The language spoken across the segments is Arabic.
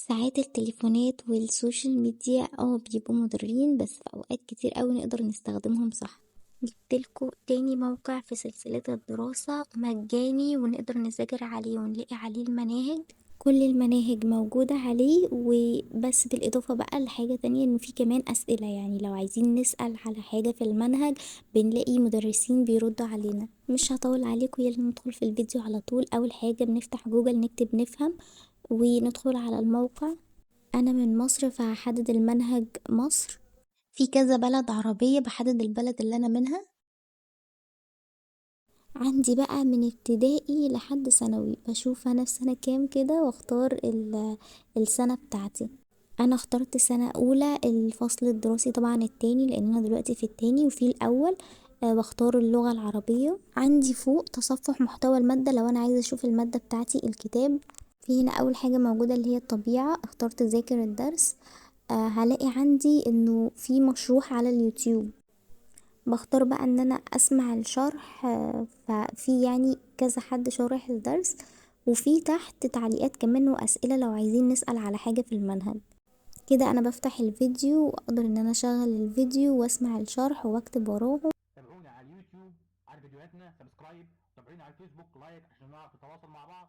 ساعات التليفونات والسوشيال ميديا بيبقوا مضرين، بس في اوقات كتير قوي نقدر نستخدمهم صح. جبتلكوا تاني موقع في سلسلة الدراسة مجاني ونقدر نذاكر عليه ونلاقي عليه المناهج. كل المناهج موجودة عليه، وبس بالإضافة بقى لحاجة تانية إنه في كمان أسئلة، يعني لو عايزين نسأل على حاجة في المنهج بنلاقي مدرسين بيردوا علينا. مش هطول عليكم، يلا ندخل في الفيديو على طول. أول حاجة بنفتح جوجل نكتب نفهم وندخل على الموقع. أنا من مصر فهحدد المنهج مصر. في كذا بلد عربية، بحدد البلد اللي أنا منها. عندي بقى من ابتدائي لحد ثانوي، بشوف أنا في سنة كام كده واختار السنة بتاعتي. أنا اخترت سنة أولى الفصل الدراسي، طبعا التاني لأن أنا دلوقتي في التاني، وفي الأول بختار اللغة العربية. عندي فوق تصفح محتوى المادة لو أنا عايزة أشوف المادة بتاعتي الكتاب. في هنا أول حاجة موجودة اللي هي الطبيعة، اخترت ذاكر الدرس. هلاقي عندي انه في مشروح على اليوتيوب، بختار بقى ان انا اسمع الشرح. ففي يعني كذا حد شارح الدرس، وفي تحت تعليقات كمان واسئلة لو عايزين نسأل على حاجة في المنهج. كده انا بفتح الفيديو واقدر ان انا اشغل الفيديو واسمع الشرح واكتب وراهم. تابعونا على اليوتيوب على فيديوهاتنا، سبسكرايب، وتابعونا على الفيسبوك لايك عشان نعرف نتواصل مع بعض.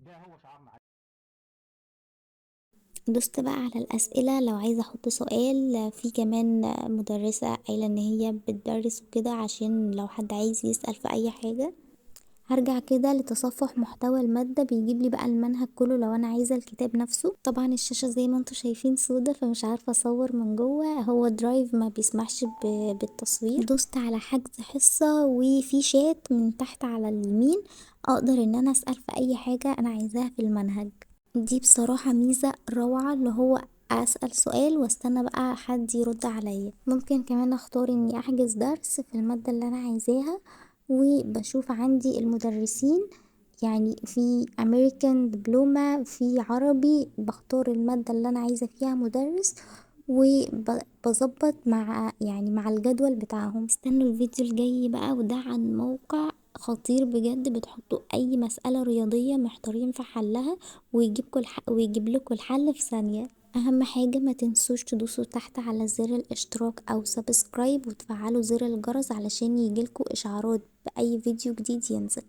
ده هو شعارنا. دوست بقى على الأسئلة لو عايزة أحط سؤال. في كمان مدرسة قايلة إن هي بتدرس وكده عشان لو حد عايز يسأل في أي حاجة. هرجع كده لتصفح محتوى المادة، بيجيب لي بقى المنهج كله لو انا عايزة الكتاب نفسه. طبعا الشاشة زي ما انتوا شايفين سودة، فمش عارفة اصور من جوه، هو درايف ما بيسمحش بالتصوير. دوست على حجز حصة، وفي شات من تحت على اليمين اقدر ان انا اسأل في اي حاجة انا عايزاها في المنهج. دي بصراحة ميزة روعة، اللي هو اسأل سؤال واستنى بقى حد يرد عليا. ممكن كمان اختار اني احجز درس في المادة اللي انا عايزاها، وبشوف عندي المدرسين، يعني في امريكان دبلومة، في عربي، بختار المادة اللي انا عايزة فيها مدرس وبظبط مع الجدول بتاعهم. استنوا الفيديو الجاي بقى، وده عن موقع خطير بجد، بتحطوا اي مسألة رياضية محتارين في حلها ويجيب لكم الحل في ثانية. اهم حاجة ما تنسوش تدوسوا تحت على زر الاشتراك او سبسكرايب، وتفعلوا زر الجرس علشان يجيلكوا اشعارات باي فيديو جديد ينزل.